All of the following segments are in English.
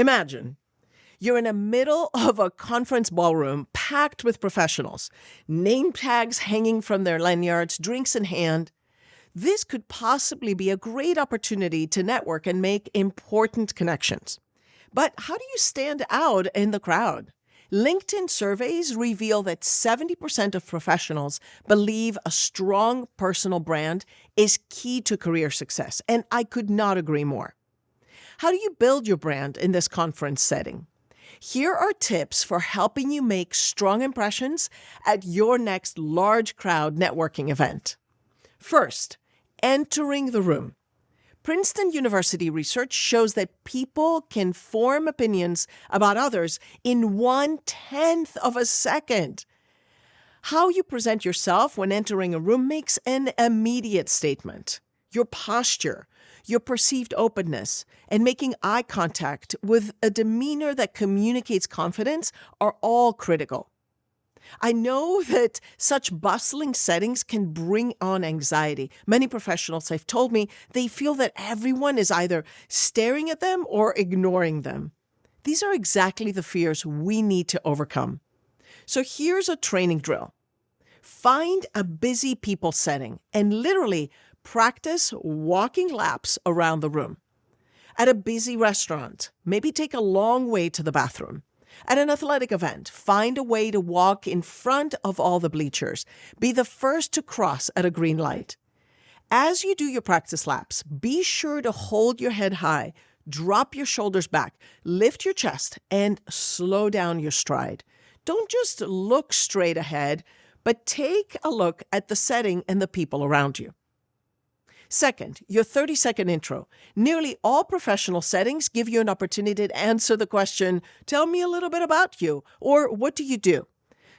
Imagine you're in the middle of a conference ballroom packed with professionals, name tags hanging from their lanyards, drinks in hand. This could possibly be a great opportunity to network and make important connections. But how do you stand out in the crowd? LinkedIn surveys reveal that 70% of professionals believe a strong personal brand is key to career success, and I could not agree more. How do you build your brand in this conference setting? Here are tips for helping you make strong impressions at your next large crowd networking event. First, entering the room. Princeton University research shows that people can form opinions about others in 1/10 of a second. How you present yourself when entering a room makes an immediate statement. Your posture, your perceived openness, and making eye contact with a demeanor that communicates confidence are all critical. I know that such bustling settings can bring on anxiety. Many professionals have told me they feel that everyone is either staring at them or ignoring them. These are exactly the fears we need to overcome. So here's a training drill. Find a busy people setting and literally practice walking laps around the room. At a busy restaurant, maybe take a long way to the bathroom. At an athletic event, find a way to walk in front of all the bleachers. Be the first to cross at a green light. As you do your practice laps, be sure to hold your head high, drop your shoulders back, lift your chest, and slow down your stride. Don't just look straight ahead, but take a look at the setting and the people around you. Second, your 30-second intro. Nearly all professional settings give you an opportunity to answer the question, "Tell me a little bit about you," or "What do you do?"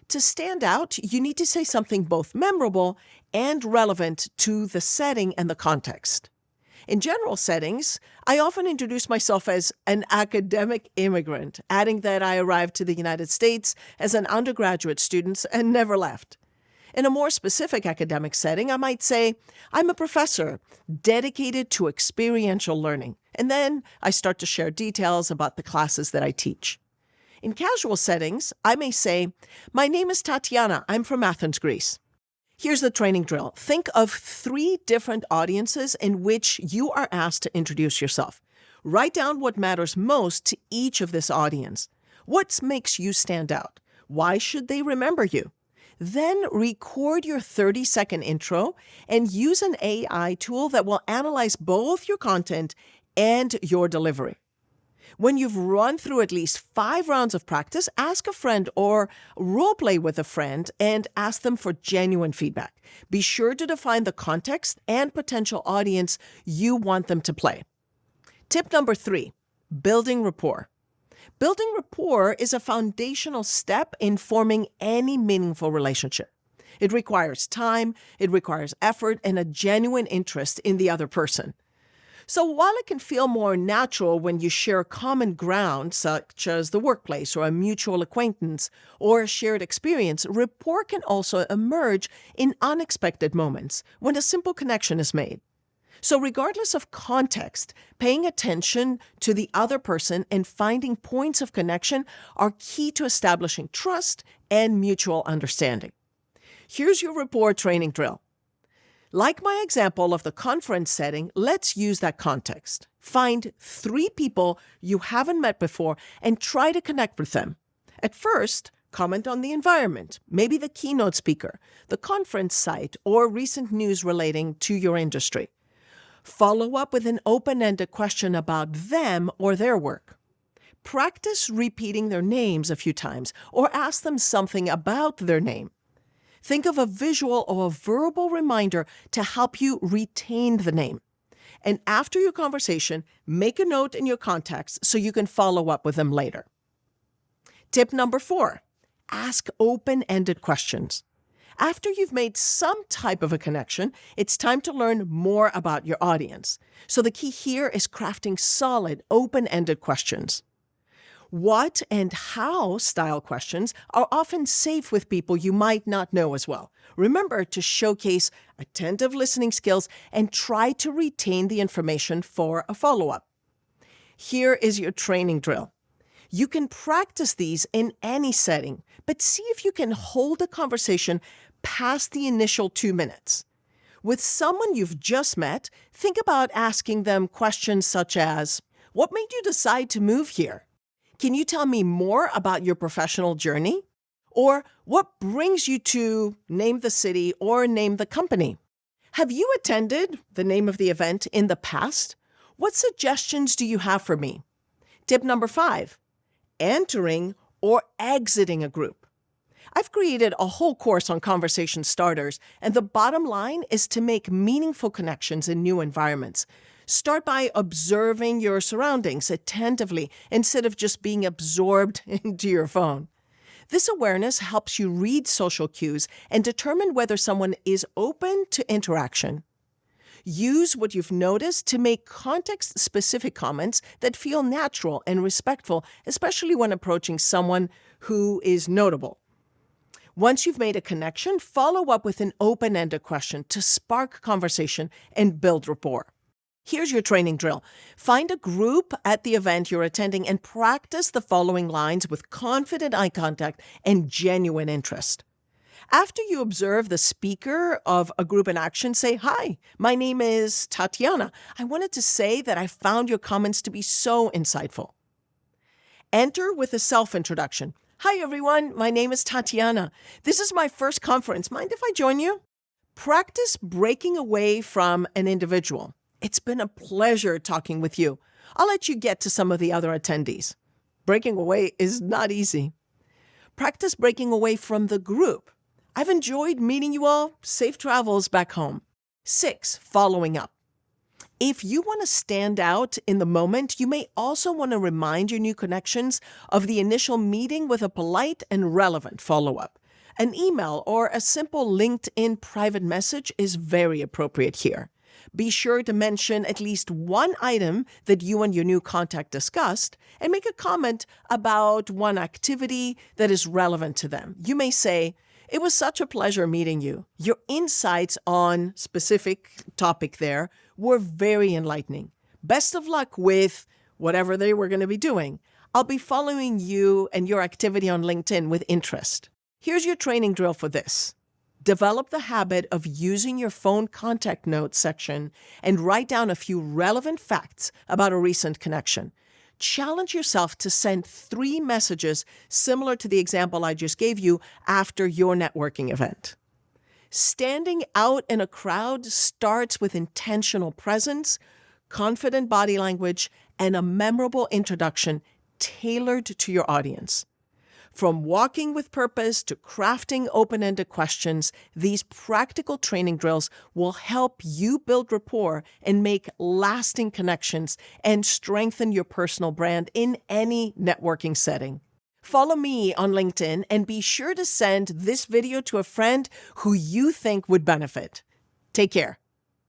To stand out, you need to say something both memorable and relevant to the setting and the context. In general settings, I often introduce myself as an academic immigrant, adding that I arrived to the United States as an undergraduate student and never left. In a more specific academic setting, I might say, I'm a professor dedicated to experiential learning, and then I start to share details about the classes that I teach. In casual settings, I may say, my name is Tatiana, I'm from Athens, Greece. Here's the training drill. Think of 3 different audiences in which you are asked to introduce yourself. Write down what matters most to each of this audience. What makes you stand out? Why should they remember you? Then record your 30-second intro and use an AI tool that will analyze both your content and your delivery. When you've run through at least 5 rounds of practice, ask a friend or role play with a friend and ask them for genuine feedback. Be sure to define the context and potential audience you want them to play. Tip number 3, building rapport. Building rapport is a foundational step in forming any meaningful relationship. It requires time, it requires effort, and a genuine interest in the other person. So while it can feel more natural when you share common ground, such as the workplace or a mutual acquaintance or a shared experience, rapport can also emerge in unexpected moments when a simple connection is made. So regardless of context, paying attention to the other person and finding points of connection are key to establishing trust and mutual understanding. Here's your rapport training drill. Like my example of the conference setting, let's use that context. Find 3 people you haven't met before and try to connect with them. At first, comment on the environment, maybe the keynote speaker, the conference site, or recent news relating to your industry. Follow up with an open-ended question about them or their work. Practice repeating their names a few times or ask them something about their name. Think of a visual or a verbal reminder to help you retain the name. And after your conversation, make a note in your contacts so you can follow up with them later. Tip number 4, ask open-ended questions. After you've made some type of a connection, it's time to learn more about your audience. So the key here is crafting solid, open-ended questions. What and how style questions are often safe with people you might not know as well. Remember to showcase attentive listening skills and try to retain the information for a follow-up. Here is your training drill. You can practice these in any setting, but see if you can hold a conversation past the initial 2 minutes. With someone you've just met, think about asking them questions such as, "What made you decide to move here? Can you tell me more about your professional journey?" Or, "What brings you to name the city or name the company?" Have you attended the name of the event in the past? What suggestions do you have for me? Tip number 5, entering or exiting a group. I've created a whole course on conversation starters, and the bottom line is to make meaningful connections in new environments. Start by observing your surroundings attentively instead of just being absorbed into your phone. This awareness helps you read social cues and determine whether someone is open to interaction. Use what you've noticed to make context-specific comments that feel natural and respectful, especially when approaching someone who is notable. Once you've made a connection, follow up with an open-ended question to spark conversation and build rapport. Here's your training drill. Find a group at the event you're attending and practice the following lines with confident eye contact and genuine interest. After you observe the speaker of a group in action, say, "Hi, my name is Tatiana. I wanted to say that I found your comments to be so insightful." Enter with a self-introduction. "Hi, everyone. My name is Tatiana. This is my first conference. Mind if I join you?" Practice breaking away from an individual. "It's been a pleasure talking with you. I'll let you get to some of the other attendees." Breaking away is not easy. Practice breaking away from the group. "I've enjoyed meeting you all. Safe travels back home." 6, following up. If you want to stand out in the moment, you may also want to remind your new connections of the initial meeting with a polite and relevant follow-up. An email or a simple LinkedIn private message is very appropriate here. Be sure to mention at least one item that you and your new contact discussed and make a comment about one activity that is relevant to them. You may say, "It was such a pleasure meeting you. Your insights on specific topic there were very enlightening. Best of luck with whatever they were going to be doing. I'll be following you and your activity on LinkedIn with interest." Here's your training drill for this. Develop the habit of using your phone contact notes section and write down a few relevant facts about a recent connection. Challenge yourself to send 3 messages similar to the example I just gave you after your networking event. Standing out in a crowd starts with intentional presence, confident body language, and a memorable introduction tailored to your audience. From walking with purpose to crafting open-ended questions, these practical training drills will help you build rapport and make lasting connections and strengthen your personal brand in any networking setting. Follow me on LinkedIn and be sure to send this video to a friend who you think would benefit. Take care.